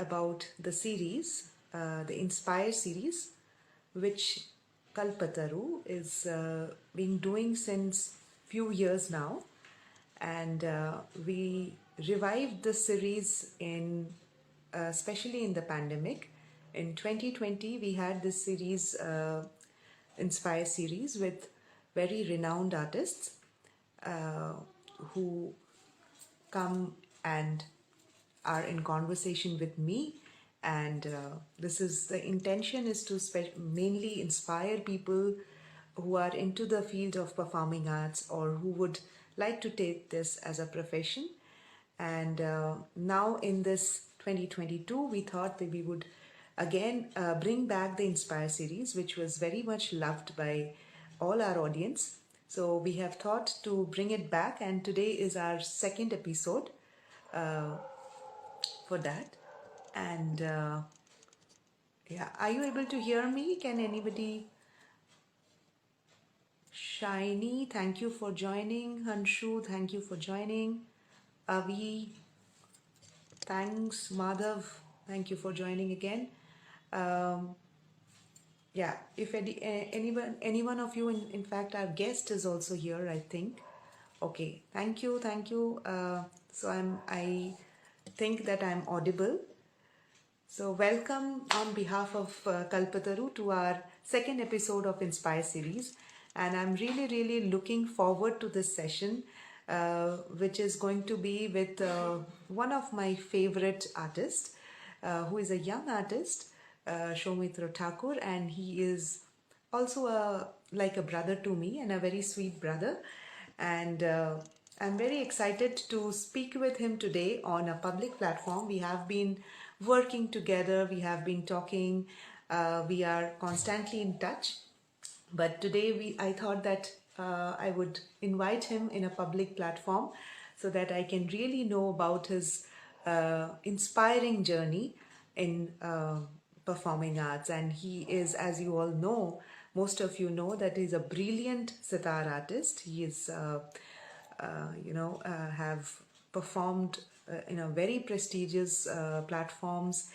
about the series, the Inspire series, which Kalpataru is been doing since few years now, and we revived the series in especially in the pandemic. In 2020, we had this series, Inspire series, with very renowned artists who come and are in conversation with me, and this is the intention is to mainly inspire people who are into the field of performing arts or who would like to take this as a profession. And now in this 2022, we thought that we would again bring back the Inspire series, which was very much loved by all our audience. So we have thought to bring it back, and today is our second episode for that. And yeah, are you able to hear me? Can anybody? Shiny, thank you for joining. Hanshu, thank you for joining. Avi, thanks. Madhav, thank you for joining again. Yeah, if any one of you, in fact, our guest is also here, I think. Okay, thank you. So I think that I'm audible. So welcome on behalf of Kalpataru to our second episode of Inspire series, and I'm really looking forward to this session, which is going to be with one of my favorite artists, who is a young artist, Soumitra Thakur, and he is also like a brother to me and a very sweet brother. And I'm very excited to speak with him today on a public platform. We have been working together, we have been talking, we are constantly in touch. But today I thought that I would invite him in a public platform so that I can really know about his inspiring journey in performing arts. And he is, as you all know, most of you know, that he's a brilliant sitar artist. He is, have performed in a very prestigious platforms,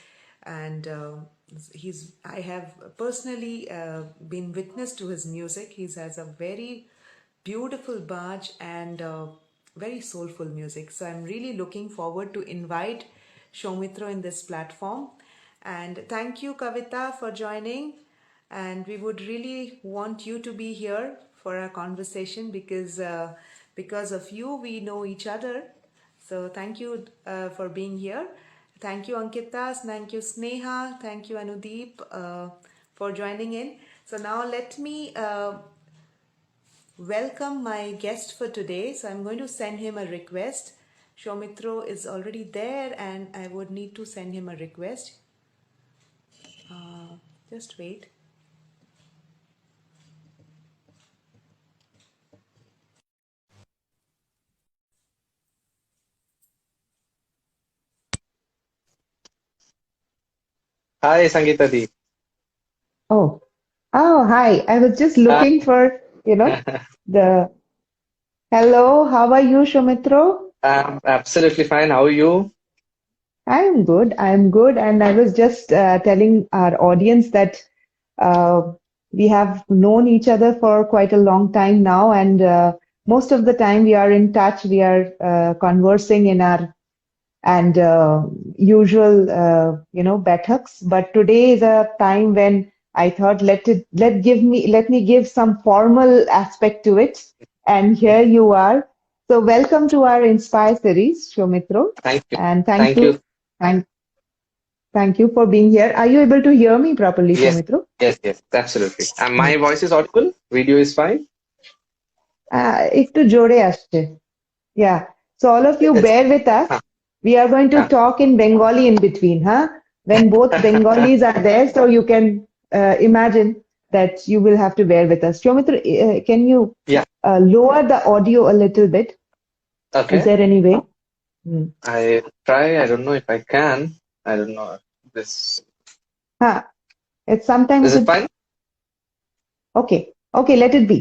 and I have personally been witness to his music. He has a very beautiful barge and very soulful music. So I'm really looking forward to invite Soumitra in this platform. And thank you, Kavita, for joining. And we would really want you to be here for our conversation because of you, we know each other. So thank you for being here. Thank you, Ankita. Thank you, Sneha. Thank you, Anudeep, for joining in. So now let me welcome my guest for today. So I'm going to send him a request. Soumitra is already there, and I would need to send him a request. Just wait. Hi, Sangita Di. Oh, hi. I was just looking for, the hello. How are you, Shumitro? I'm absolutely fine. How are you? I'm good. I'm good. And I was just telling our audience that uh, we have known each other for quite a long time now, and most of the time we are in touch. We are conversing in our and usual bethaks, but today is a time when I thought let me give some formal aspect to it, and here you are. So welcome to our Inspire series, Shoumitro, Thank you. and Thank you. thank thank you for being here. Are you able to hear me properly, Yes, Shoumitro? yes, absolutely. And my voice is audible. Video is fine. একটু জোরে আসছে. Yeah. So all of you It's, bear with us. huh, We are going to huh. talk in Bengali in between, huh? When both Bengalis are there, so you can imagine that you will have to bear with us. Shomitra, can you Yeah, lower the audio a little bit? Is okay. there any way? Hmm. I try. I don't know if I can. I don't know. This Huh. It's sometimes is it fine? okay. Okay, let it be.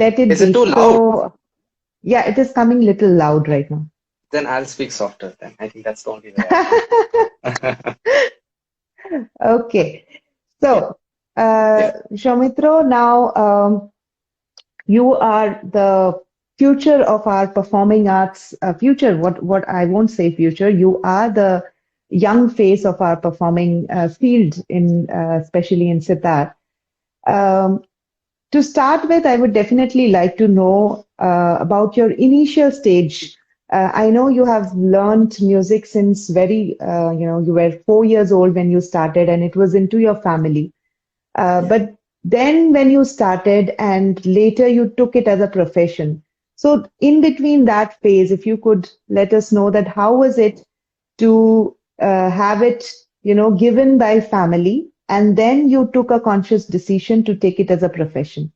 Let it Is be. it too So loud? yeah, it is coming little loud right now. then I'll speak softer then. I think that's the only way I Okay. yeah, So, yeah, Soumitra, now you are the future of our performing arts. Future, what I won't say future. You are the young face of our performing field in, especially in sitar. Um, To start with, I would definitely like to know about your initial stage. I know you have learned music since you were 4 years old when you started, and it was into your family. yeah. But then when you started and later you took it as a profession. So in between that phase, if you could let us know that how was it to have it, given by family, and then you took a conscious decision to take it as a profession.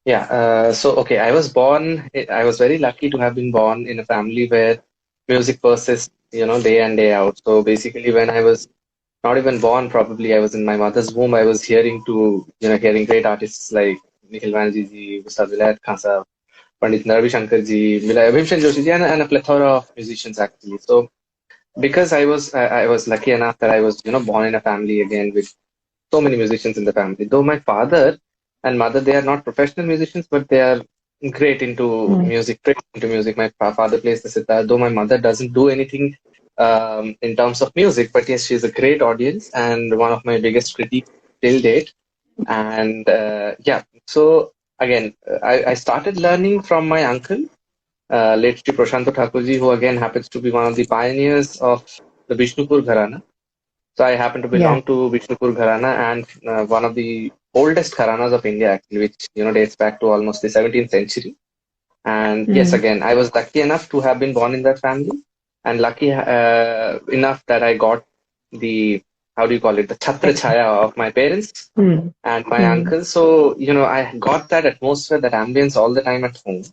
Yeah, so okay, I was very lucky to have been born in a family where music persists, day in, day out. So basically, when I was not even born, probably I was in my mother's womb, I was hearing great artists like Nikhil Banerjee ji, Ustad Vilayat Khan Sahab, Pandit Ravi Shankar ji, Bhimsen Joshi ji, and a plethora of musicians actually. So because I was lucky enough that I was, born in a family again with so many musicians in the family. Though my father and mother, they are not professional musicians, but they are Mm, great into music. My father plays the sitar, though my mother doesn't do anything in terms of music, but yes, she's a great audience and one of my biggest critiques till date. And yeah, so again, I started learning from my uncle, late Shri Prashanta Thakurji, who again happens to be one of the pioneers of the Bishnupur Gharana. So I happen to yeah. belong to Bishnupur Gharana and one of the oldest Gharanas of India, actually, which dates back to almost the 17th century. And yes, Mm, again, I was lucky enough to have been born in that family, and lucky enough that I got the, how do you call it, the Chhatra ex- Chaya of my parents mm, and my mm, uncle. So I got that atmosphere, that ambience all the time at home.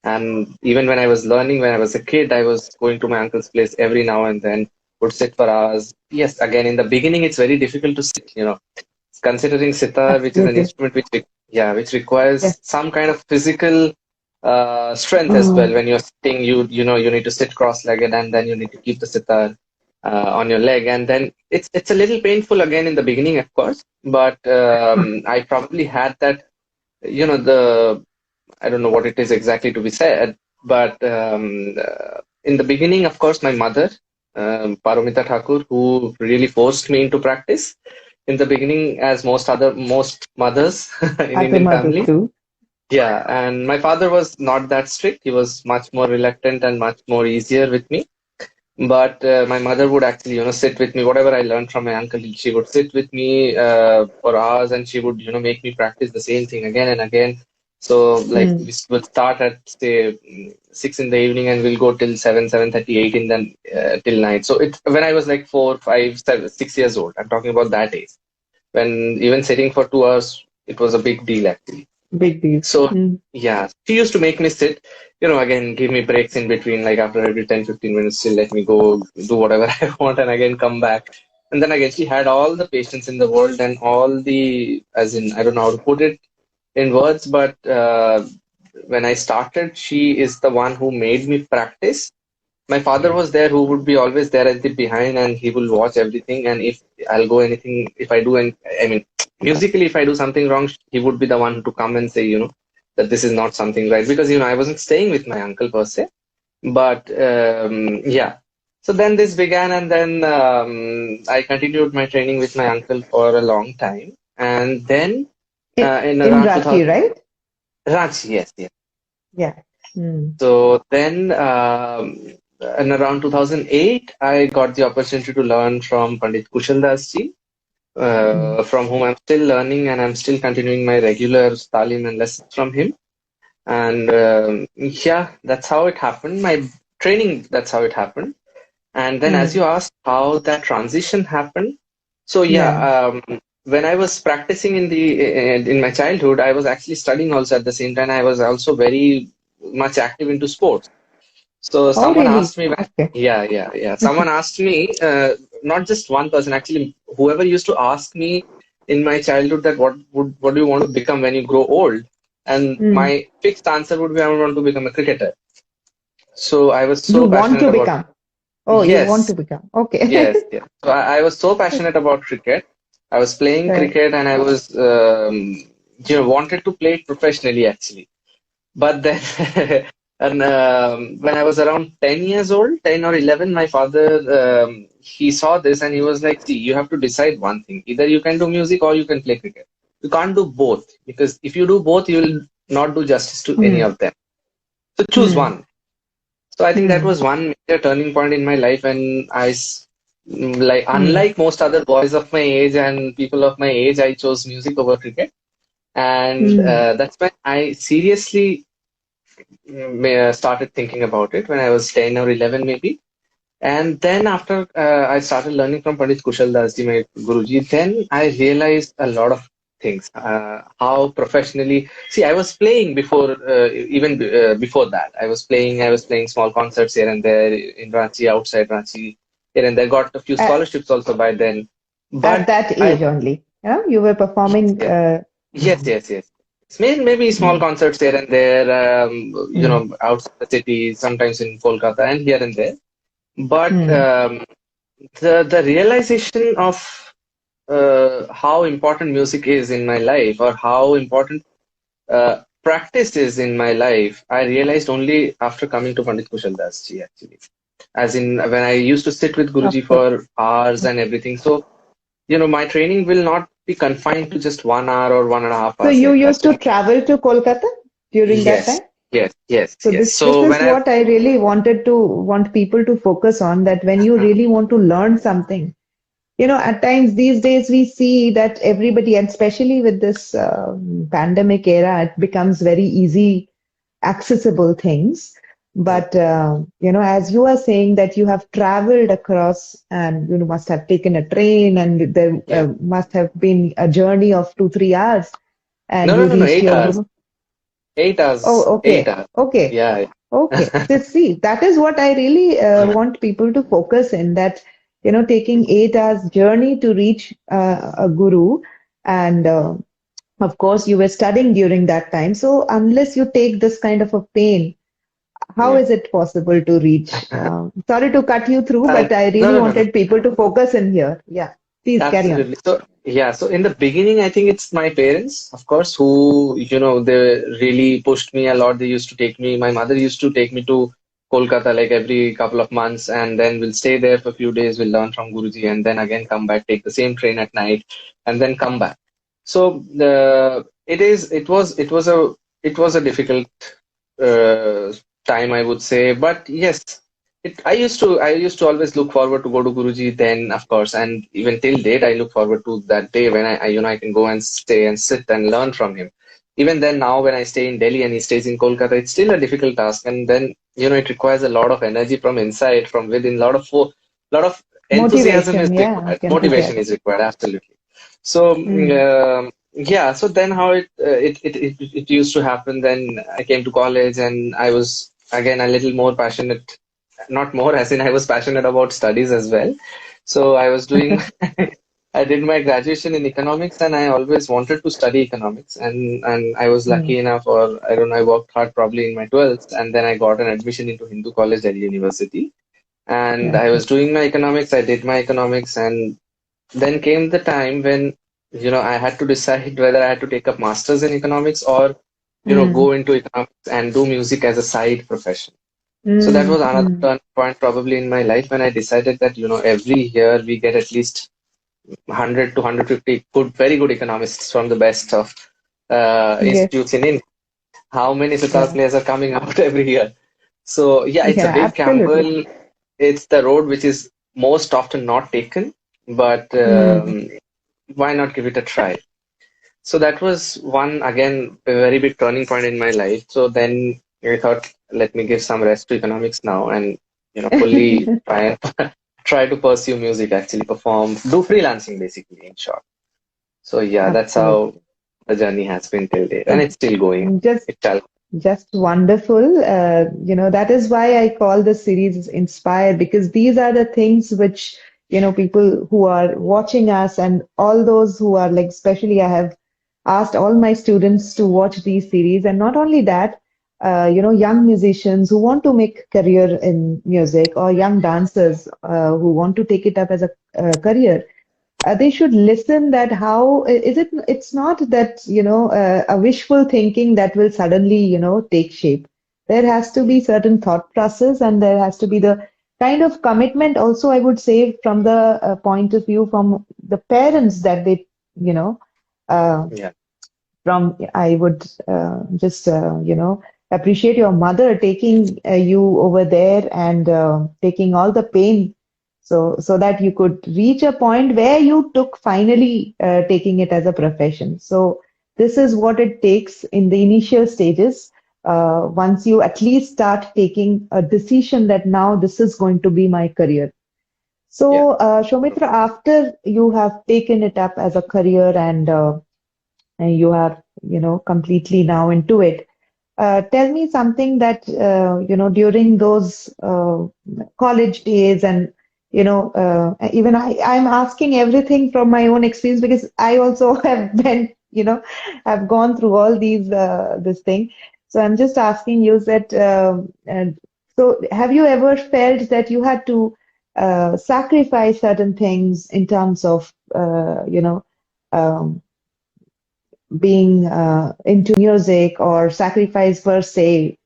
And even when I was learning, when I was a kid, I was going to my uncle's place every now and then, would sit for hours. Yes, again, in the beginning, it's very difficult to sit, considering sitar, which is an absolutely. instrument which requires Yeah. some kind of physical strength as well. Mm, When you're sitting, you need to sit cross-legged and then you need to keep the sitar on your leg. And then it's a little painful again in the beginning, of course, but I probably had that, the I don't know what it is exactly to be said, but in the beginning, of course, my mother, Paromita Thakur, who really forced me into practice in the beginning, as most mothers in other Indian mothers family. too. Yeah, and my father was not that strict. He was much more reluctant and much more easier with me. But my mother would actually, sit with me. Whatever I learned from my uncle, she would sit with me for hours, and she would, make me practice the same thing again and again. So, like, Mm, we would start at say 6 in the evening, and we'll go till 7:30, 8 in the till night. So it when I was like 4, 5, 7, 6 years old. I'm talking about that age. When even sitting for 2 hours, it was a big deal actually. big deal. So Mm, yeah, she used to make me sit, again, give me breaks in between, like after every 10, 15 minutes, she'll let me go do whatever I want and again come back. And then again, she had all the patience in the world and all the, as in, I don't know how to put it in words, but when I started, she is the one who made me practice. My father was there, who would be always there at the behind, and he will watch everything. And if I'll go anything, if I do, and I mean, musically, if I do something wrong, he would be the one to come and say, that this is not something right, because I wasn't staying with my uncle per se. But yeah, so then this began, and then I continued my training with my uncle for a long time, and then in in around Ranchi, 2000, right? Ranchi, yes, yes. Yeah. Mm, So then, in around 2008, I got the opportunity to learn from Pandit Kushal Das ji, mm, from whom I'm still learning, and I'm still continuing my regular talim and lessons from him. And yeah, that's how it happened. My training, that's how it happened. And then, as mm, you asked, how that transition happened. So yeah, yeah. when I was practicing in my childhood, I was actually studying also at the same time. I was also very much active into sports. So Oh, someone really? asked me, Okay. yeah, yeah, yeah. Someone asked me, not just one person, actually, whoever used to ask me in my childhood that what do you want to become when you grow old? And Mm, my fixed answer would be I want to become a cricketer. So I was You so want passionate to about. become. Oh, you want Yes, to become. Okay. yes, yes. So I was so passionate about cricket. I was playing Right. cricket, and I was, wanted to play it professionally actually. But then, and when I was around 10 years old, 10 or 11, my father, he saw this and he was like, see, you have to decide one thing. Either you can do music or you can play cricket. You can't do both because if you do both, you will not do justice to any Hmm. of them. So choose Hmm. one. So I think that Hmm. was one major turning point in my life, and like, Hmm. unlike most other boys of my age and people of my age, I chose music over cricket. And Hmm. that's when I seriously started thinking about it when I was 10 or 11 maybe. And then after I started learning from Pandit Kushal Das ji, my Guruji, then I realized a lot of things. How professionally, see, I was playing before, even before that. I was playing small concerts here and there in Ranchi, outside Ranchi, here and there. Got a few At, scholarships also by then. at But that I, age only. Yeah, you were yes, performing. yes, yes, yes, yes. Maybe small Hmm. concerts here and there, Hmm. outside the city, sometimes in Kolkata and here and there. But Hmm. the realization of how important music is in my life, or how important practice is in my life, I realized only after coming to Pandit Kushal Das ji actually. As in when I used to sit with Of Guruji course. for hours and everything. So, my training will not be confined to just 1 hour or 1.5 So hours you like that. used to travel to Kolkata during that Yes, time? yes, yes, So yes. this So is when I what I really want people to focus on, that when you really want to learn something, at times these days we see that everybody, and especially with this pandemic era, it becomes very easy, accessible things. But, as you are saying that you have traveled across and you must have taken a train and there yeah. must have been a journey of 2, 3 hours and No, no, you no, no, reached 8 hours. your. 8 hours. Oh, Eight okay. hours. Okay. Yeah. Okay. So see, that is what I really want people to focus in, that, taking 8 hours journey to reach a guru. And of course, you were studying during that time. So unless you take this kind of a pain, how Yeah. is it possible to reach? Sorry to cut you through, but I No, really no, no, no. wanted people to focus in here. Yeah. Please carry on. Absolutely. So, yeah, so in the beginning, I think it's my parents, of course, who, they really pushed me a lot. They used to take me, my mother used to take me to Kolkata like every couple of months, and then we'll stay there for a few days, we'll learn from Guruji, and then again come back, take the same train at night, and then come back. So it was a difficult uh, time, I would say. But yes, I used to always look forward to go to Guruji then, of course, and even till date, I look forward to that day when I can go and stay and sit and learn from him. Even then, now when I stay in Delhi and he stays in Kolkata, it's still a difficult task, and then it requires a lot of energy from inside, from within, lot of enthusiasm is Motivation. Yeah. required, motivation Enthusiasm. is required, absolutely. So. Mm. Yeah, so then how it used to happen. Then I came to college and I was again a little more passionate, not more as in I was passionate about studies as well. So I was doing I did my graduation in economics and I always wanted to study economics, and I was Mm. lucky enough, or I don't know, I worked hard probably in my 12th, and then I got an admission into Hindu College, Delhi University, and I Okay. was doing my economics. I did my economics, and then came the time when I had to decide whether I had to take up masters in economics, or Mm. go into economics and do music as a side profession. So that Mm. was another Mm. turning point probably in my life when I decided that every year we get at least 100 to 150 very good economists from the best of Yes. institutes in India. How many sitar Yeah. players are coming out every year? So yeah, it's a Yeah. big Absolutely. gamble. It's the road which is most often not taken, but Mm. why not give it a try? So that was one, again, a very big turning point in my life. So then I thought, let me give some rest to economics now and, fully try to pursue music, actually perform, do freelancing basically, in short. So yeah, that's how Absolutely. the journey has been till date, and So it's still going. just It shall. just wonderful. That is why I call this series Inspire, because these are the things which, people who are watching us and all those who are like, especially I have asked all my students to watch these series. And not only that, young musicians who want to make career in music, or young dancers who want to take it up as a career, they should listen that how is it, it's not that, a wishful thinking that will suddenly, take shape. There has to be certain thought process, and there has to be the kind of commitment also, I would say, from the point of view from the parents, that they, you know, uh, Yeah. from I would just appreciate your mother taking you over there, and taking all the pain, so that you could reach a point where you took finally taking it as a profession. So this is what it takes in the initial stages. Once you at least start taking a decision that now this is going to be my career. Yeah. So, Shomitra, after you have taken it up as a career, and you are, completely now into it. Tell me something that, during those college days, and, even I'm asking everything from my own experience, because I also have been, have gone through all this thing. So I'm just asking you that, and so have you ever felt that you had to sacrifice certain things in terms of, um, being into music, or sacrifice per se,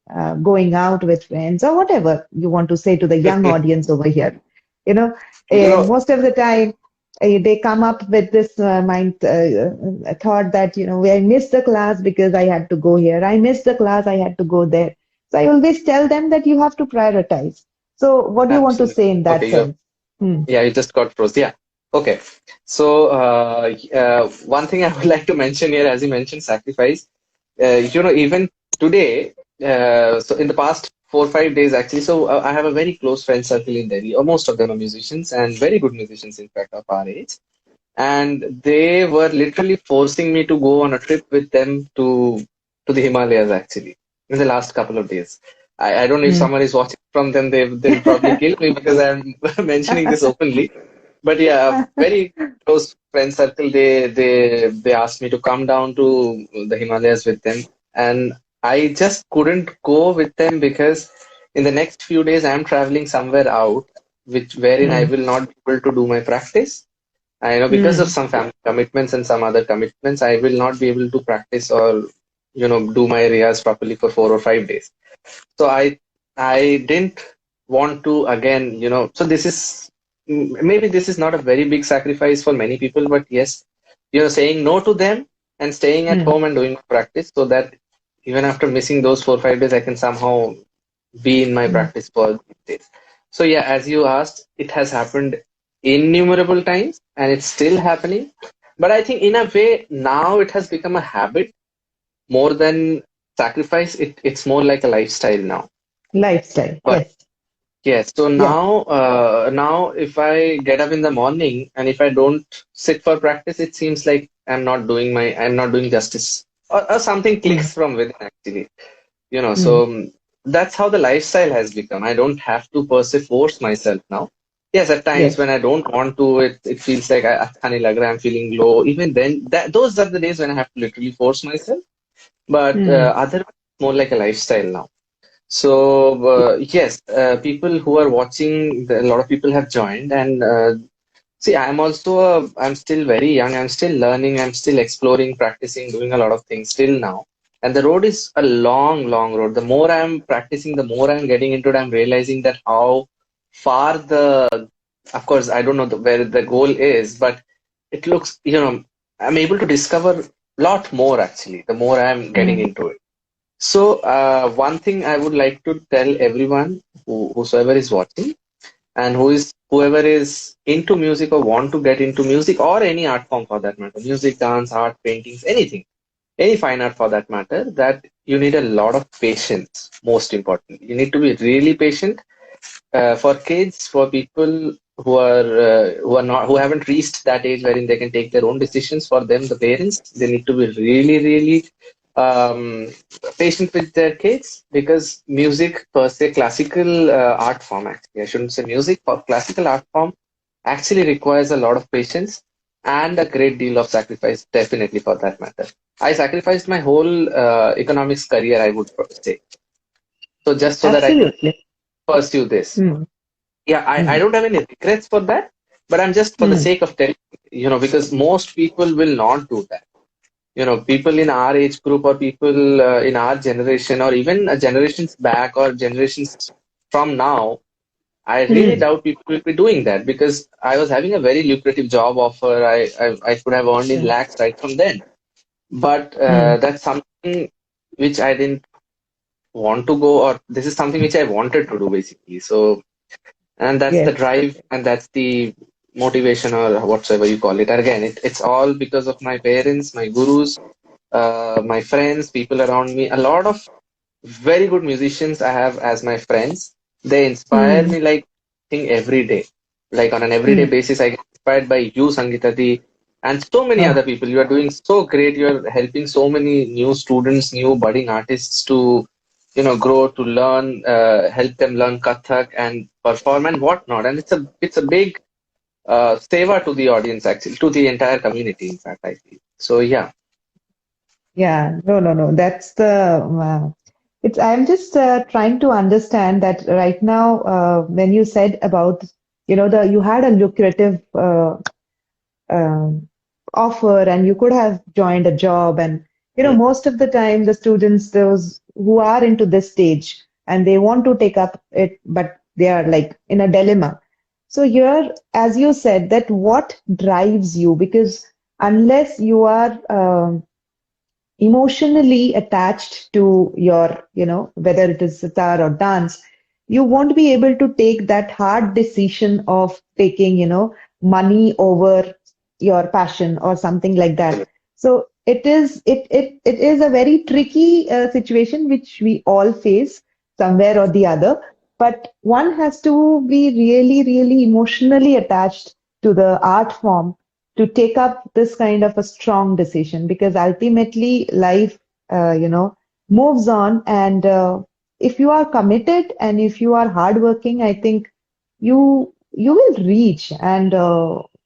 going out with friends, or whatever you want to say to the young audience over here. You know, You know, most of the time they come up with this mind thought that, I missed the class because I had to go here. I missed the class, I had to go there. So I always tell them that you have to prioritize. So what do you want to absolutely. say in that Okay, sense? Hmm. yeah, you just got froze. Yeah. Okay. So, one thing I would like to mention here, as you mentioned, sacrifice. Even today, so in the past 4 or 5 days, actually, so I have a very close friend circle in Delhi. Most of them are musicians, and very good musicians, in fact, of our age. And they were literally forcing me to go on a trip with them to the Himalayas, actually, in the last couple of days. I don't know if Hmm. someone is watching from them, they'll probably kill me because I'm mentioning this openly. But yeah, a very close friend circle, they asked me to come down to the Himalayas with them, and I just couldn't go with them because in the next few days I'm traveling somewhere out, which wherein I Hmm. will not be able to do my practice. I know because of Hmm. some family commitments and some other commitments, I will not be able to practice or do my riyas properly for 4 or 5 days. So I didn't want to again, so this is maybe this is not a very big sacrifice for many people, but yes, saying no to them and staying at Hmm. home and doing practice so that even after missing those 4 or 5 days, I can somehow be in my Hmm. practice for these days. So yeah, as you asked, it has happened innumerable times and it's still happening. But I think in a way now it has become a habit more than sacrifice. It's more like a lifestyle now. Lifestyle. But Yes. yes, so Yeah. now if I get up in the morning and if I don't sit for practice, it seems like I'm not doing justice, or something Hmm. clicks from within actually. So Hmm. that's how the lifestyle has become. I don't have to per se force myself now. Yes, at times when Yes. I don't want to, it feels like अच्छा नहीं लग रहा, I'm feeling low. Even then, those are the days when I have to literally force myself. But Hmm. otherwise, it's more like a lifestyle now. So yes, people who are watching, a lot of people have joined, and see, I'm still very young. I'm still learning. I'm still exploring, practicing, doing a lot of things still now. And the road is a long, long road. The more I'm practicing, the more I'm getting into it. I'm realizing that how far of course, I don't know where the goal is, but it looks, I'm able to discover a lot more actually, the more I'm getting Hmm. into it. So, one thing I would like to tell everyone, whosoever is watching, and whoever is into music or want to get into music or any art form for that matter, music, dance, art, paintings, anything, any fine art for that matter, that you need a lot of patience. Most important, you need to be really patient. For kids, for people who haven't reached that age wherein they can take their own decisions. For them, the parents, they need to be really, really um, patient with their kids, because music per se, classical art form, actually, I shouldn't say music, but classical art form actually requires a lot of patience and a great deal of sacrifice, definitely for that matter. I sacrificed my whole economics career, I would say. So just so that I could Absolutely. pursue this. Hmm. Yeah, I Hmm. don't have any regrets for that, but I'm just for the Hmm. sake of telling, because most people will not do that. People in our age group or people in our generation or even generations back or generations from now, I really Hmm. doubt people will be doing that because I was having a very lucrative job offer. I could have earned in Hmm. lakhs right from then. But Hmm. that's something which I didn't want to go, or this is something which I wanted to do basically. So, and that's the Yes. drive and that's the motivation or whatsoever you call it. Again, it's all because of my parents, my gurus, my friends, people around me. A lot of very good musicians I have as my friends. They inspire Hmm. me like thing every day. Like on an everyday Hmm. basis, I get inspired by you, Sangita Di, and so many Oh. other people. You are doing so great. You are helping so many new students, new budding artists to, grow, to learn, help them learn Kathak and perform and whatnot. And it's a big seva to the audience, actually, to the entire community. In fact, I feel so. Yeah, Yeah. No, no, no. That's the it's I'm just trying to understand that right now when you said about the you had a lucrative um, offer and you could have joined a job, and mm, most of the time the students, those who are into this stage and they want to take up it, but they are like in a dilemma. So here, as you said, that what drives you, because unless you are emotionally attached to your, whether it is sitar or dance, you won't be able to take that hard decision of taking, money over your passion or something like that. So it is a very tricky situation which we all face somewhere or the other. But one has to be really, really emotionally attached to the art form to take up this kind of a strong decision, because ultimately life moves on, and if you are committed and if you are hardworking, I think you will reach. And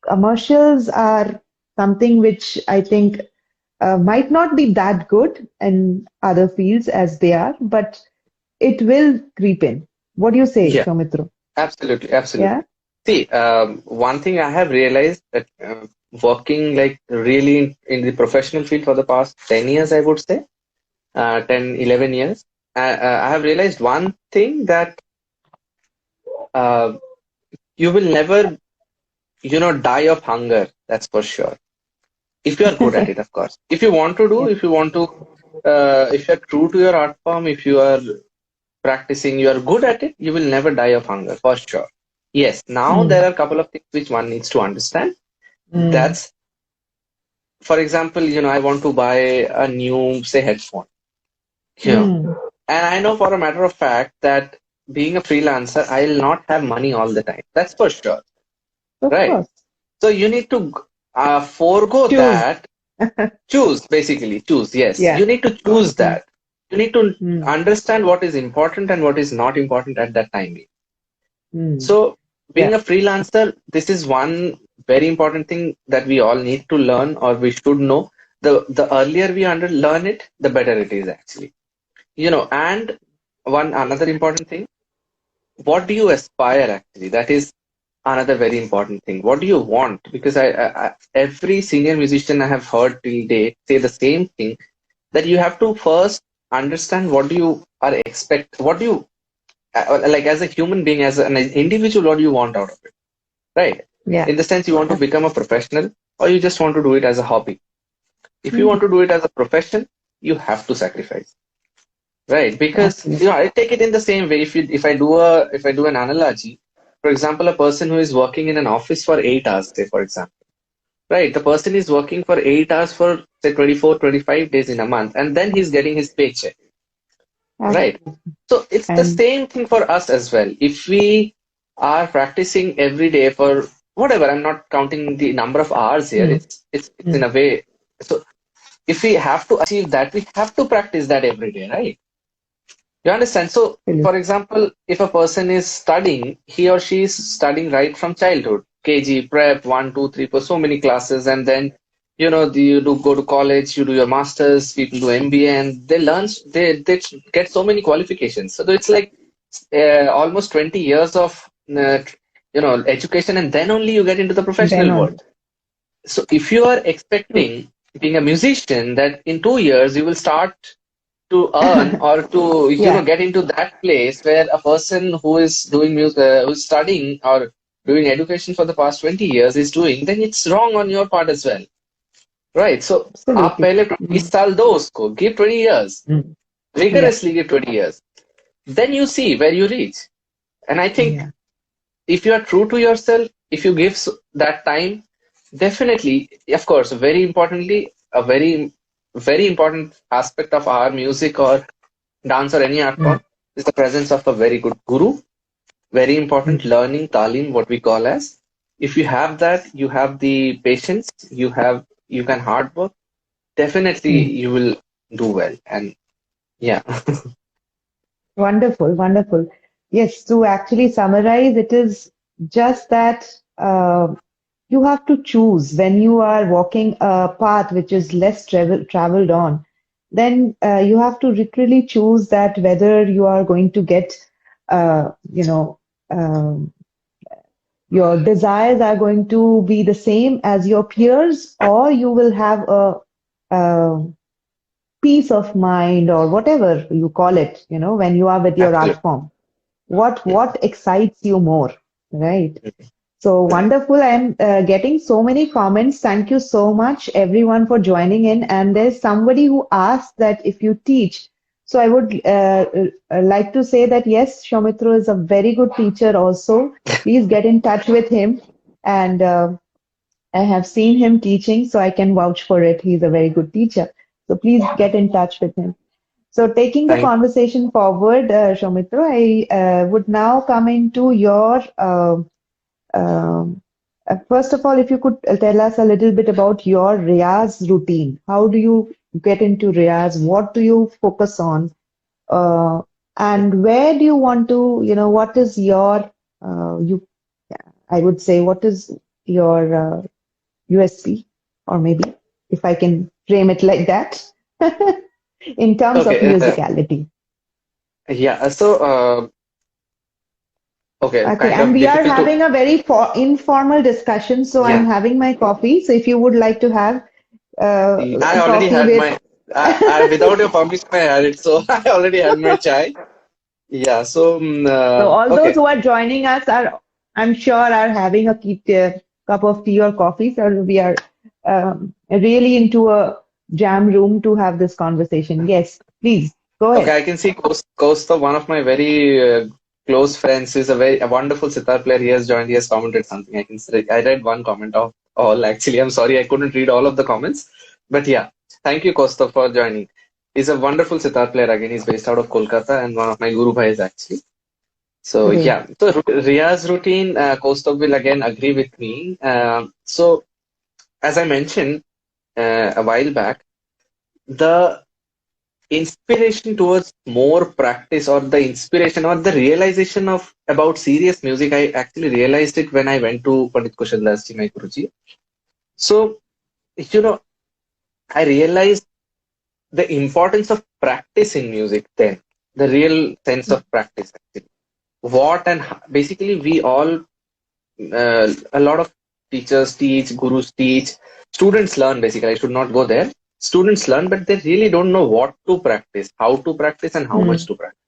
commercials are something which I think might not be that good in other fields as they are, but it will creep in. What do you say, yeah, Soumitra? absolutely, Yeah. absolutely. See, one thing I have realized that working like really in the professional field for the past 10 years, I would say, 10, 11 years, I have realized one thing that uh, you will never, die of hunger. That's for sure. If you are good at it, of course. If you want to do, Yeah. if you want to, if you are true to your art form, if you are practicing, you are good at it, you will never die of hunger, for sure. Yes, now there Mm. are a couple of things which one needs to understand. Mm. That's, for example, I want to buy a new, say, headphone, you know, Mm. and I know for a matter of fact that being a freelancer, I'll not have money all the time. That's for sure, Of right? course. So you need to forego Choose. that, choose, basically, choose. Yes, Yeah. you need to choose Mm. that. You need to Mm. understand what is important and what is not important at that time. Mm. So, being Yeah. a freelancer, this is one very important thing that we all need to learn or we should know. The earlier we learn it, the better it is actually. And one another important thing, what do you aspire actually? That is another very important thing. What do you want? Because every senior musician I have heard till date say the same thing, that you have to first understand what do you are expect, what do you like as a human being, as an individual, what do you want out of it, right? Yeah. In the sense you want to become a professional or you just want to do it as a hobby. If you want Mm. to do it as a profession, you have to sacrifice, right? Because Absolutely. I take it in the same way. If I do an analogy, for example, a person who is working in an office for 8 hours, say for example, right? The person is working for 8 hours for say 24, 25 days in a month, and then he's getting his paycheck, right? Absolutely. So it's the And same thing for us as well. If we are practicing every day for whatever, I'm not counting the number of hours here. mm. It's in Mm. a way. So if we have to achieve that, we have to practice that every day, right? You understand? So, Absolutely. for example, if a person is studying, he or she is studying right from childhood, KG, prep, one, two, three, for so many classes, and then you do go to college, you do your masters, people do MBA, and they get so many qualifications. So it's like almost 20 years of education, and then only you get into the Then professional on. world. So if you are True. expecting, being a musician, that in 2 years you will start to earn or to Yeah, get into that place where a person who is doing music, who's studying or doing education for the past 20 years is doing, then it's wrong on your part as well, right? So आप absolutely. पहले 20 साल दो उसको, give 20 years, Mm. Yeah, rigorously give 20 years, then you see where you reach. And I think yeah. if you are true to yourself, if you give that time, definitely, of course, very importantly, a very important aspect of our music or dance or any art Mm. form is the presence of a very good guru. Very important, Mm. learning, talim, what we call as. If you have that, you have the patience, you can hard work, definitely Mm. you will do well. And yeah. Wonderful, wonderful. Yes, to actually summarize, it is just that you have to choose when you are walking a path which is less traveled on. Then you have to literally choose that whether you are going to get, uh, you know, um, your desires are going to be the same as your peers, or you will have a peace of mind or whatever you call it, when you are with your art Absolutely. form. What excites you more, right? Mhm. So Correct. wonderful. I'm getting so many comments. Thank you so much, everyone, for joining in. And there's somebody who asked that if you teach. So I would like to say that yes, Soumitra is a very good teacher also. Please get in touch with him. And I have seen him teaching, so I can vouch for it. He's a very good teacher. So please get in touch with him. So taking the Thank conversation forward, Soumitra, I would now come into your um, first of all, if you could tell us a little bit about your Riyaz routine. How do you get into Riyaz? What do you focus on? Uh, and where do you want to, what is your, I would say, what is your USP? Or maybe if I can frame it like that, in terms of Okay. musicality. Yeah. So, okay, Okay, kind and of we are difficult to. having a very informal discussion, so I'm Yeah. having my coffee. So if you would like to have I already coffee had with my. Without your permission, I had it. So I already had my chai. Yeah. So, so all those okay. who are joining us are, I'm sure, are having a cup of tea or coffee. So we are really into a jam room to have this conversation. Yes, please go Okay, ahead. I can see Costa, one of my very close friends, is a wonderful sitar player. He has joined. He has commented something. I read one comment of all. Actually, I'm sorry I couldn't read all of the comments, but yeah, thank you, Costa, for joining. He's a wonderful sitar player. Again, he's based out of Kolkata and one of my guru bhais actually. So Great. yeah, so Ria's routine, Costa will again agree with me. So as I mentioned a while back, the inspiration towards more practice, or the inspiration or the realization of about serious music, I actually realized it when I went to Pandit Kushal Das ji, my Guruji. So you know I realized the importance of practice in music then, the real sense of practice actually. What and basically we all, a lot of teachers teach, gurus teach, students learn. Basically, I should not go there. Students learn, but they really don't know what to practice, how to practice, and how much Mm, to practice.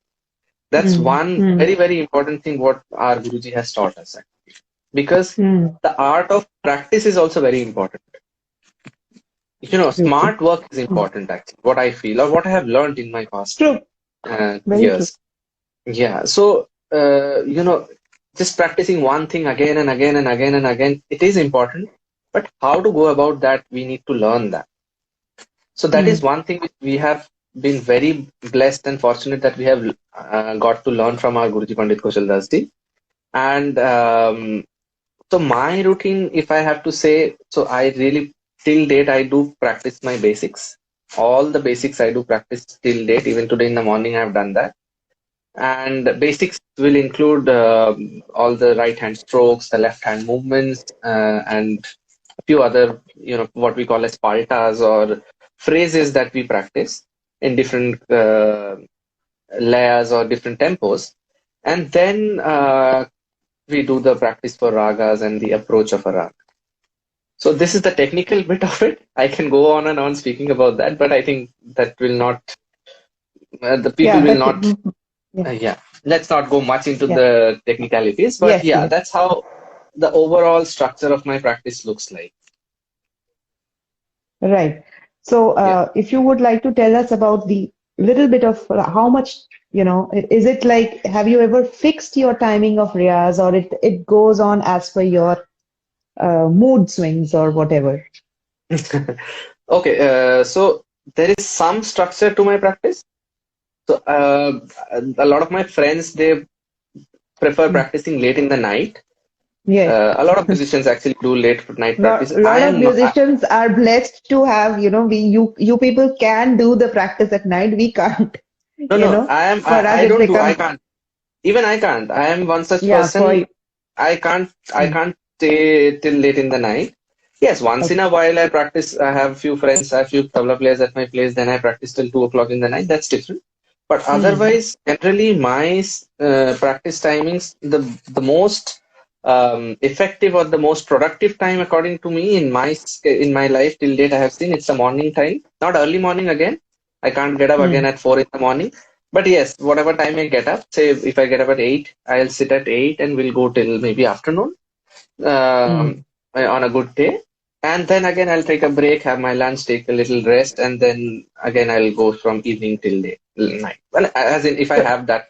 That's mm, one mm, very, very important thing what our Guruji has taught us. Actually. Because mm. the art of practice is also very important. Absolutely. Smart work is Mm. important, actually, what I feel or what I have learned in my past True. Very true. years. Yeah. So, just practicing one thing again and again and again and again, it is important. But how to go about that, we need to learn that. So that is Mm, one thing which we have been very blessed and fortunate that we have got to learn from our Guruji Pandit Kushal Das ji. And so my routine, if I have to say, so I really, till date, I do practice my basics. All the basics I do practice till date. Even today in the morning, I have done that. And basics will include all the right hand strokes, the left hand movements, and few other, what we call as paltas or phrases that we practice in different layers or different tempos. And then we do the practice for ragas and the approach of a rag. So this is the technical bit of it. I can go on and on speaking about that, but I think that will not, the people Yeah, will but not, yeah, yeah, let's not go much into yeah, the technicalities, but yes, yeah, yes, that's how the overall structure of my practice looks like. right. So, Yeah. if you would like to tell us about the little bit of how much, is it like, have you ever fixed your timing of Riyaz, or it goes on as per your mood swings or whatever? Okay, so there is some structure to my practice. So a lot of my friends, they prefer Hmm. practicing late in the night. Yes. A lot of musicians actually do late night practice. I Lot of am not. musicians are blessed to have, you people can do the practice at night. We can't, No, no, I am. For us I it don't do. I becomes, can't. Even I can't. I am one such yeah, for person. you. I can't. I Hmm. can't stay till late in the night. Yes, once in Okay. a while I practice. I have few friends. I have few tabla players at my place. Then I practice till 2 o'clock in the night. That's different. But Hmm. otherwise, generally, my practice timings, the most effective or the most productive time, according to me, in my life till date, I have seen it's the morning time. Not early morning again. I can't get up again Hmm. at 4 in the morning. But yes, whatever time I get up, say if I get up at 8, I'll sit at 8 and we'll go till maybe afternoon um, Hmm. on a good day. And then again, I'll take a break, have my lunch, take a little rest, and then again, I'll go from evening till night. Well, as in, if I So have that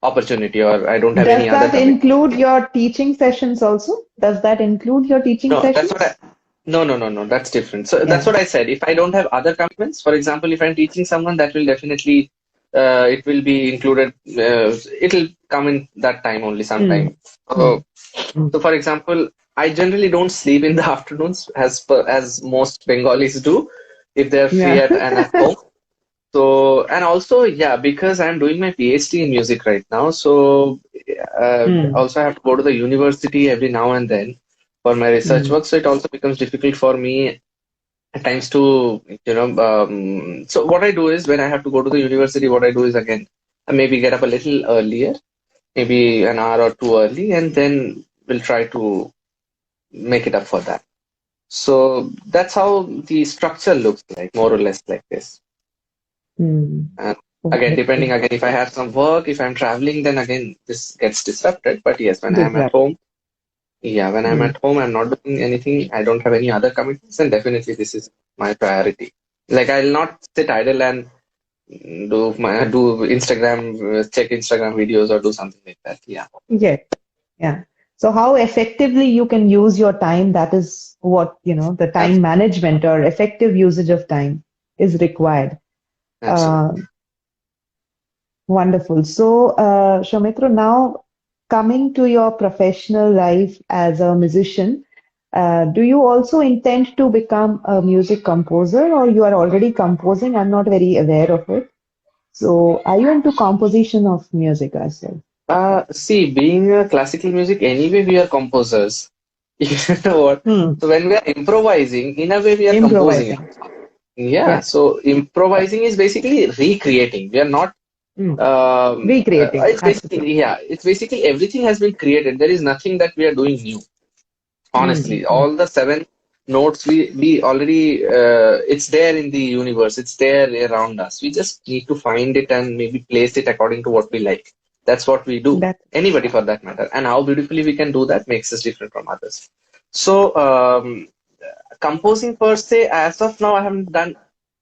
opportunity or I don't have any does other that commitment. include your teaching sessions also? Does that include your teaching No, that's what I. sessions? No. That's different. So that's Yeah. what I said. If I don't have other commitments, for example, if I'm teaching someone, that will definitely, it will be included. It'll come in that time only Hmm. sometime. Hmm. So, Hmm. so for example, I generally don't sleep in the afternoons as most Bengalis do if they're free Yeah. and at home. So, and also, yeah, because I'm doing my PhD in music right now, so Hmm. also I have to go to the university every now and then for my research Hmm. work. So it also becomes difficult for me at times to, so what I do is when I have to go to the university, what I do is again, I maybe get up a little earlier, maybe an hour or two early, and then we'll try to make it up for that. So that's how the structure looks like, more or less like this. Hmm. And again, depending Wonderful. again, if I have some work, if I'm traveling, then again this gets disrupted. But yes, when I'm at Disrupt. home, yeah, when I'm Hmm. at home, I'm not doing anything. I don't have any other commitments, and definitely this is my priority. Like I'll not sit idle and do Instagram, check Instagram videos or do something like that. Yeah, Yes. Yeah. So how effectively you can use your time, that is what, the time absolutely, management or effective usage of time is required. absolutely. Uh, Wonderful. So, Soumitra, now coming to your professional life as a musician, do you also intend to become a music composer, or you are already composing? I'm not very aware of it. So, are you into composition of music as well? See, being a classical music, anyway, we are composers. You know what? Hmm. So when we are improvising, in a way, we are composing it. Improvising. Yeah, Yeah. so improvising is basically recreating. We are not, Hmm. Recreating. it's Absolutely. basically, yeah, it's basically everything has been created. There is nothing that we are doing new. Hmm. Honestly, Hmm. all the seven notes we already, it's there in the universe. It's there around us. We just need to find it and maybe place it according to what we like. That's what we do. That. Anybody for that matter. And how beautifully we can do that makes us different from others. So, composing per se, as of now, I haven't done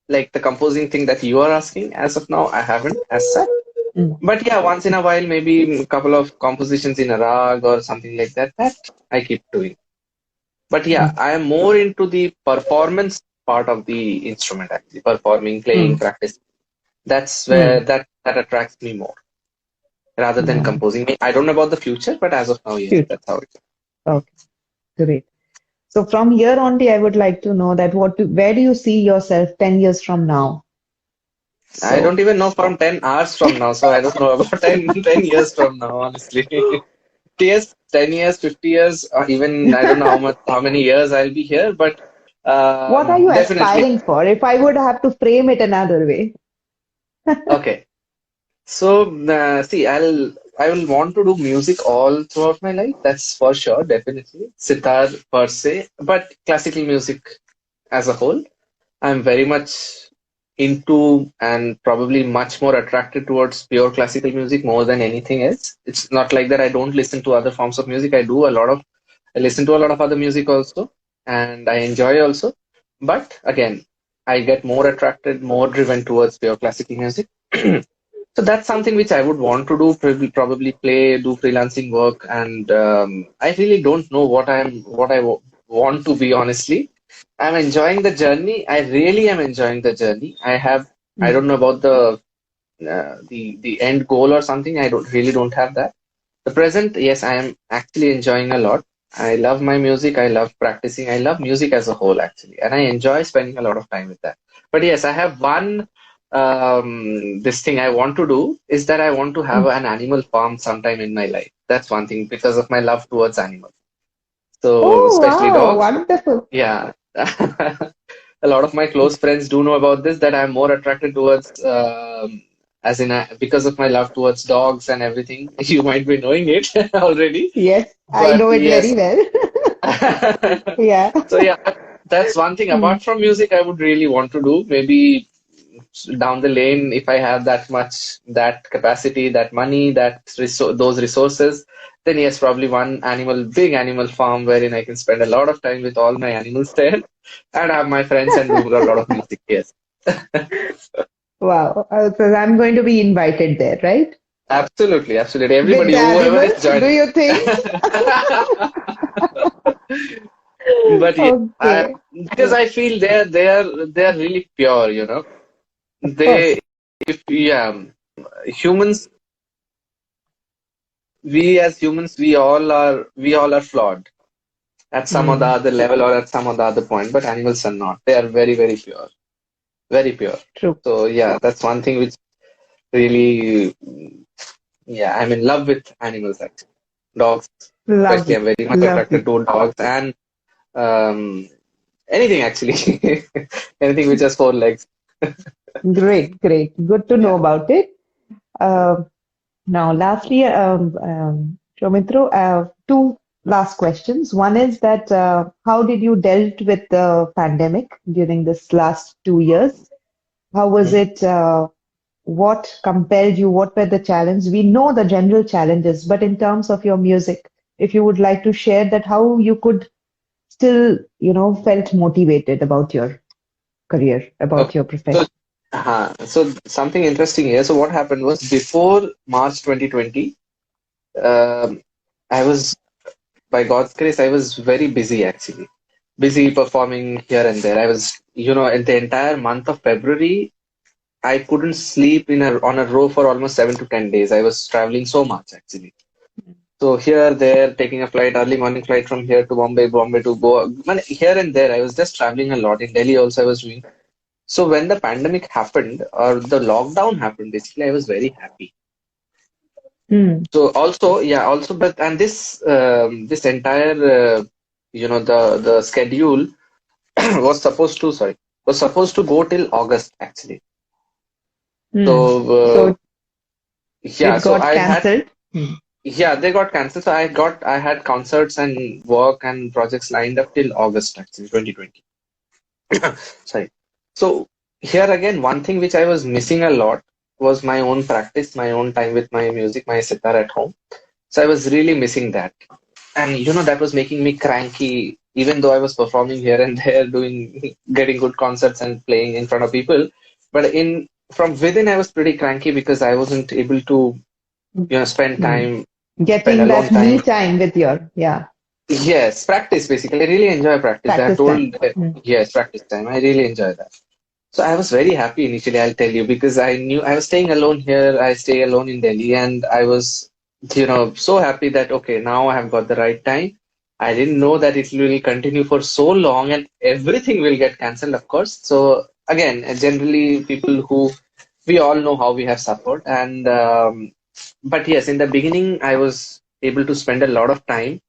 like the composing thing that you are asking. As of now, I haven't as such. Hmm. But yeah, once in a while, maybe a couple of compositions in a rag or something like that, that I keep doing. But Hmm. yeah, I am more into the performance part of the instrument, actually, performing, playing, Hmm. practice. That's where Hmm. that attracts me more rather than Yeah. composing. I don't know about the future, but as of now, yes, Future. that's how it is. Okay. Great. So from here only, I would like to know that where do you see yourself 10 years from now? I So, don't even know from 10 hours from now, so I don't know about 10 years from now, honestly. Yes, 10 years, 50 years, or even I don't know how many years I'll be here, but What are you definitely. aspiring for? If I would have to frame it another way. Okay. So, see, I will want to do music all throughout my life. That's for sure, definitely. Sitar per se, but classical music as a whole. I'm very much into and probably much more attracted towards pure classical music more than anything else. It's not like that I don't listen to other forms of music. I listen to a lot of other music also, and I enjoy also. But again, I get more attracted, more driven towards pure classical music. So that's something which I would want to do, probably play, do freelancing work, and I really don't know what I want to be honestly. I'm enjoying the journey. I really am enjoying the journey. I Mm. don't know about the end goal or something. I don't have that. The present, yes, I am actually enjoying a lot. I love my music. I love practicing. I love music as a whole, actually, and I enjoy spending a lot of time with that. But yes, I have one this thing I want to do is that I want to have Mm. an animal farm sometime in my life. That's one thing because of my love towards animals. So Oh, especially wow, dogs. wonderful. Yeah. A lot of my close friends do know about this that I'm more attracted towards as in because of my love towards dogs and everything. You might be knowing it already, Yes, I but know it very yes. well. Yeah. So yeah, that's one thing. Mm. Apart from music, I would really want to do. Maybe down the lane, if I have that capacity, that money, those resources, then yes, probably one big animal farm wherein I can spend a lot of time with all my animals there and have my friends and do a lot of music. Yes, Wow. So I'm going to be invited there, right? absolutely, absolutely. With Everybody, the whoever is animals, do joining. you think? But yeah, Okay. because I feel they are really pure, Of course. They, if yeah, humans, we as humans, we all are flawed at some or the Mm. other level or at some or the other point, but animals are not. They are very, very pure, very pure. True. So yeah, that's one thing which really, yeah, I'm in love with animals actually. Dogs, especially, I'm Lovely. very much attracted Lovely. to dogs and um, anything actually, anything which has four legs. Great, great. Good to know Yeah. about it. Uh, Now, lastly, Soumitra, two last questions. One is that how did you dealt with the pandemic during this last 2 years? How was Mhm. it? What compelled you? What were the challenges? We know the general challenges, but in terms of your music, if you would like to share that, how you could still, felt motivated about your career, about Okay. your So, profession. so something interesting here. So what happened was before March 2020, um, I was, by God's grace, I was very busy actually. Busy performing here and there. I was, in the entire month of February, I couldn't sleep on a row for almost 7 to 10 days. I was traveling so much actually. So here, there, taking a flight, early morning flight from here to Bombay, Bombay to Goa. Man, here and there, I was just traveling a lot. In Delhi also, I was doing. So when the pandemic happened or the lockdown happened, basically, I was very happy. Mm. So also, yeah, also, but and this entire the schedule was supposed to sorry was supposed to go till August actually. So Mm. So yeah, it so got I had cancelled. Mm. yeah they got cancelled. So I had concerts and work and projects lined up till August actually 2020. Sorry. So here again, one thing which I was missing a lot was my own practice, my own time with my music, my sitar at home. So I was really missing that. And that was making me cranky, even though I was performing here and there, getting good concerts and playing in front of people. But from within, I was pretty cranky because I wasn't able to, Mm. spend Getting alone that me time. time with your, yeah, Yes, practice basically. I really enjoy practice. I have practice time. told, Mm. yes, practice time. I really enjoy that. So I was very happy initially, I'll tell you, because I knew I was staying alone here. I stay alone in Delhi, and I was, so happy that, okay, now I have got the right time. I didn't know that it will continue for so long and everything will get cancelled, of course. So again, generally we all know how we have suffered. But yes, in the beginning, I was able to spend a lot of time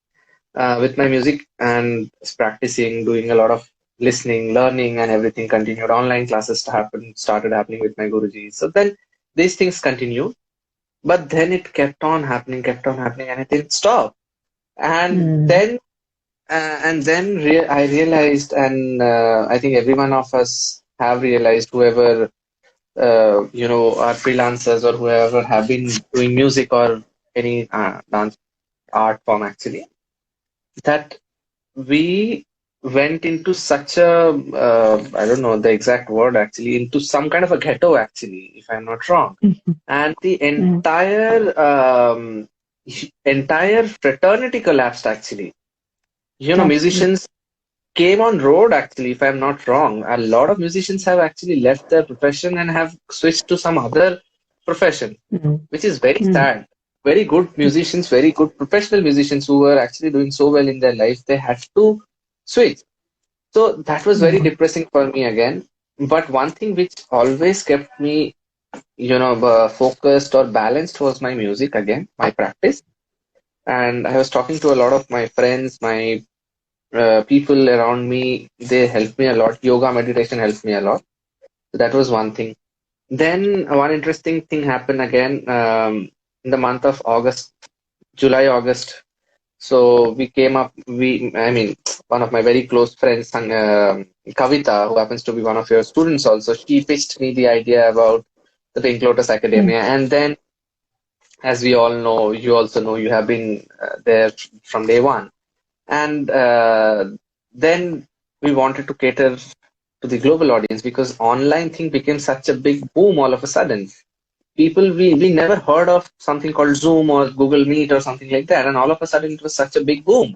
with my music and practicing, doing a lot of listening, learning, and everything. Continued online classes to happen, started happening with my Guruji. So then these things continued, but then it kept on happening, and it didn't stop. And Mm. then I realized, and I think every one of us have realized, whoever are freelancers or whoever have been doing music or any dance art form actually, that we went into such a I don't know the exact word actually, into some kind of a ghetto actually, if I'm not wrong. And the Mm. entire fraternity collapsed actually. Absolutely. Musicians came on road actually, if I'm not wrong. A lot of musicians have actually left their profession and have switched to some other profession, Mm. which is very Mm. sad. Very good musicians, very good professional musicians who were actually doing so well in their life, they had to switch. So that was very Mm. depressing for me again. But one thing which always kept me, focused or balanced was my music again, my practice. And I was talking to a lot of my friends, my people around me. They helped me a lot. Yoga, meditation helped me a lot. So that was one thing. Then one interesting thing happened again in the month of August, July, August. So we came up. I mean, one of my very close friends, Kavita, who happens to be one of your students also, she pitched me the idea about the Pink Lotus Mm. Academia. And then, as we all know, you also know, you have been there from day one. And then we wanted to cater to the global audience because online thing became such a big boom all of a sudden. People, we never heard of something called Zoom or Google Meet or something like that, and all of a sudden it was such a big boom.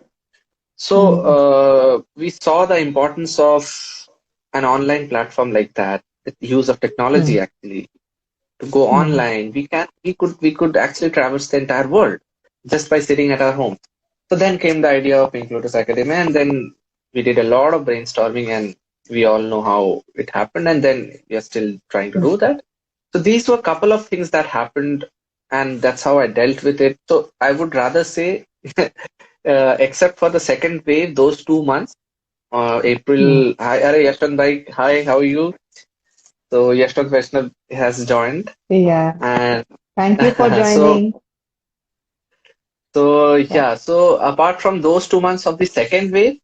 So Mm. we saw the importance of an online platform like that, the use of technology Mm. actually to go Mm. online. We could actually traverse the entire world just by sitting at our home. So then came the idea of Pink Lotus Academy, and then we did a lot of brainstorming, and we all know how it happened, and then we are still trying to Mm. do that. So these were a couple of things that happened, and that's how I dealt with it. So I would rather say, except for the second wave, those 2 months, Mm. April. Hi, Are Yashwant bhai. Hi, how are you? So Yashwant Vaishnav has joined, Yeah. and Thank you for so joining. Yeah. yeah. So apart from those 2 months of the second wave,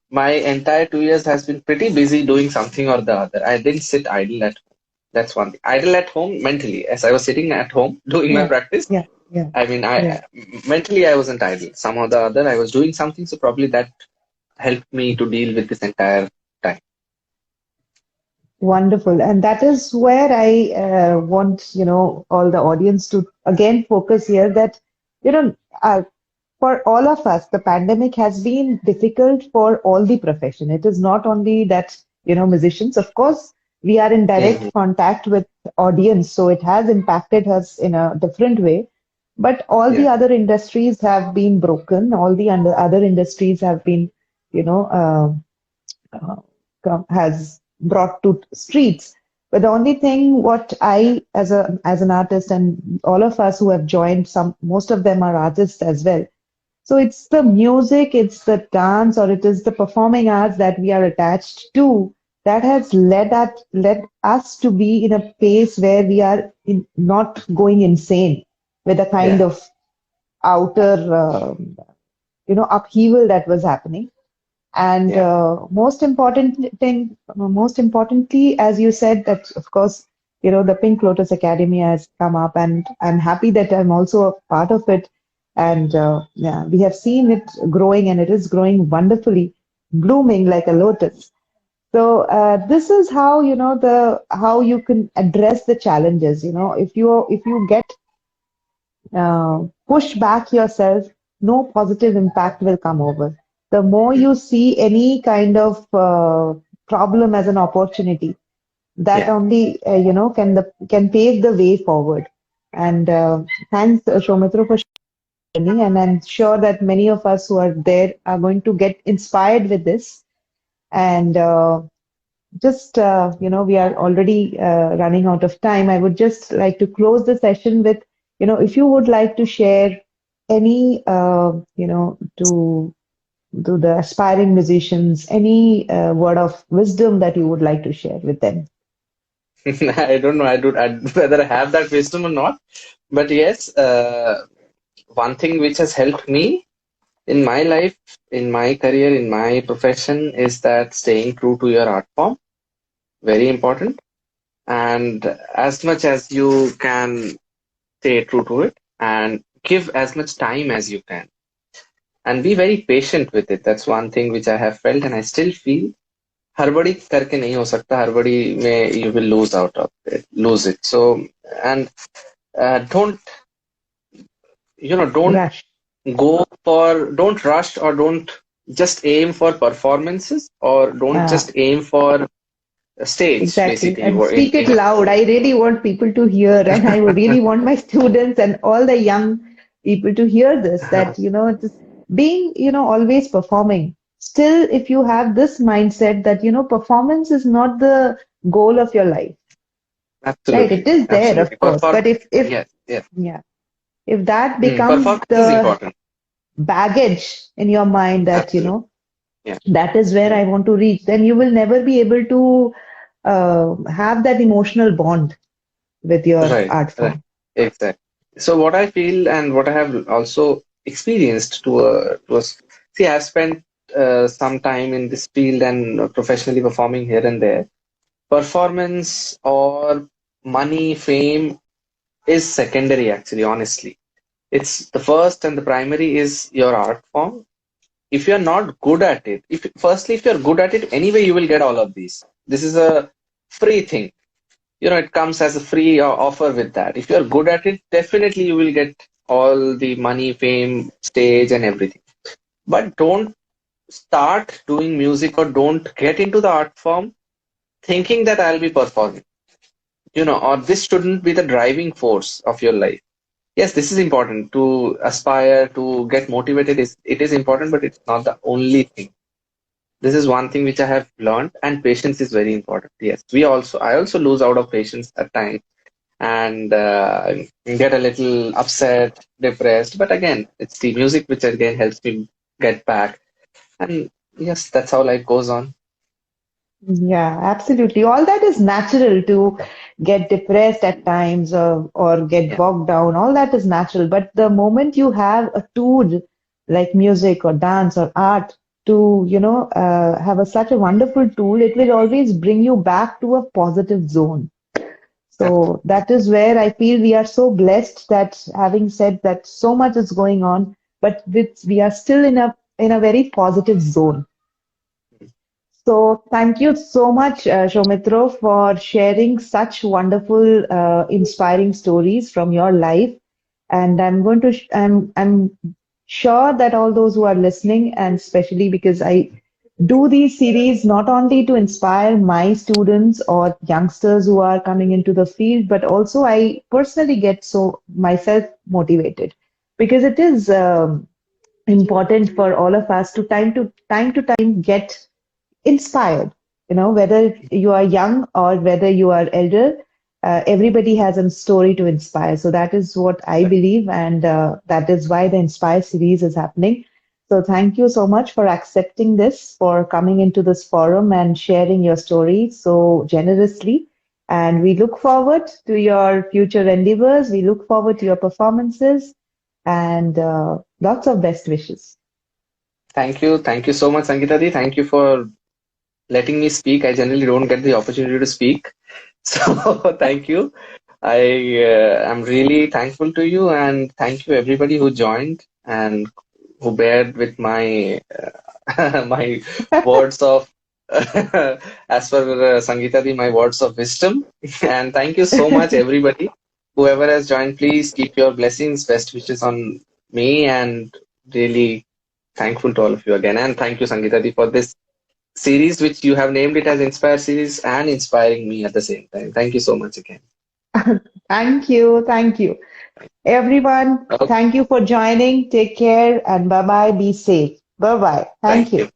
my entire 2 years has been pretty busy doing something or the other. I didn't sit idle at home. That's one thing. Idle at home mentally, as I was sitting at home doing my Yeah. practice. Yeah. Yeah. I mean, Yeah. mentally I wasn't idle. Some or the other, I was doing something. So probably that helped me to deal with this entire time. Wonderful. And that is where I want, all the audience to again focus here that, you know, uh, for all of us, the pandemic has been difficult for all the profession. It is not only that, musicians, of course, we are in Mhm. direct contact with audience, so it has impacted us in a different way. But all the Yeah, other industries have been broken. All the other industries have been, you know, uh, has brought to streets. But the only thing what I as an artist and all of us who have joined, some most of them are artists as well. So it's the music, it's the dance, or it is the performing arts that we are attached to that has led us to be in a place where we are not going insane with a kind yeah, of outer upheaval that was happening. And yeah, most importantly, as you said, that of course, the Pink Lotus Academy has come up, and I'm happy that I'm also a part of it. And yeah, we have seen it growing, and it is growing wonderfully, blooming like a lotus. So this is how the how you can address the challenges. If you get push back yourself, no positive impact will come over. The more mm, you see any kind of problem as an opportunity, that yeah, only can pave the way forward. And thanks, Soumitra, for sharing. And I'm sure that many of us who are there are going to get inspired with this. And just we are already running out of time. I would just like to close the session with, if you would like to share any, to the aspiring musicians, any word of wisdom that you would like to share with them? I don't know. I'd whether I have that wisdom or not. But yes, one thing which has helped me in my life, in my career, in my profession is that staying true to your art form, very important. And as much as you can stay true to it and give as much time as you can and be very patient with it. That's one thing which I have felt and I still feel. हड़बड़ी करके नहीं हो सकता हड़बड़ी में you will lose it so and don't don't Rush. don't rush or don't just aim for performances or don't Uh, just aim for a stage exactly. basically And speak it in a loud. I really want people to hear, and I would really want my students and all the young people to hear this, that, just being, always performing. Still, if you have this mindset that, performance is not the goal of your life, right? It absolutely is there, of absolutely course. But yes yes yeah, if that becomes performance is the important baggage in your mind that, absolutely yeah that is where I want to reach, then you will never be able to have that emotional bond with your right art right form. exactly so what I feel and what I have also experienced see I've spent some time in this field and professionally performing here and there performance or money fame is secondary actually honestly it's the first and the primary is your art form if you're not good at it if you're good at it anyway you will get all of these this is a free thing it comes as a free offer with that if you're good at it definitely you will get all the money fame stage and everything but don't start doing music or don't get into the art form thinking that I'll be performing or this shouldn't be the driving force of your life. Yes, this is important to aspire, to get motivated. It is important, but it's not the only thing. This is one thing which I have learned, and patience is very important. Yes, I also lose out of patience at times and get a little upset, depressed. But again, it's the music which again helps me get back. And yes, that's how life goes on. Yeah, absolutely. All that is natural to get depressed at times, or get Yeah, bogged down. All that is natural. But the moment you have a tool like music or dance or art to, have such a wonderful tool, it will always bring you back to a positive zone. So absolutely. that is where I feel we are so blessed that, having said that, so much is going on, but we are still in a very positive zone. So thank you so much, Soumitra, for sharing such wonderful, inspiring stories from your life. And I'm sure that all those who are listening, and especially because I do these series not only to inspire my students or youngsters who are coming into the field, but also I personally get so myself motivated, because it is important for all of us to time get inspired. Whether you are young or whether you are elder, everybody has a story to inspire. So that is what I believe, and that is why the Inspire series is happening. So thank you so much for accepting this, for coming into this forum and sharing your story so generously. And we look forward to your future endeavors. We look forward to your performances, and lots of best wishes. Thank you. Thank you so much, Sangita Di. Thank you for letting me speak. I generally don't get the opportunity to speak. So thank you. I am really thankful to you and thank you everybody who joined and who bared with my my words of as per Sangita Di, my words of wisdom. And thank you so much everybody. Whoever has joined, please keep your blessings, best wishes on me and really thankful to all of you again. And thank you, Sangita Di, for this series, which you have named it as Inspire series and inspiring me at the same time. Thank you so much again. Thank you. Thank you. Everyone, Okay, thank you for joining. Take care and bye bye. Be safe. Bye bye. Thank thank you. you.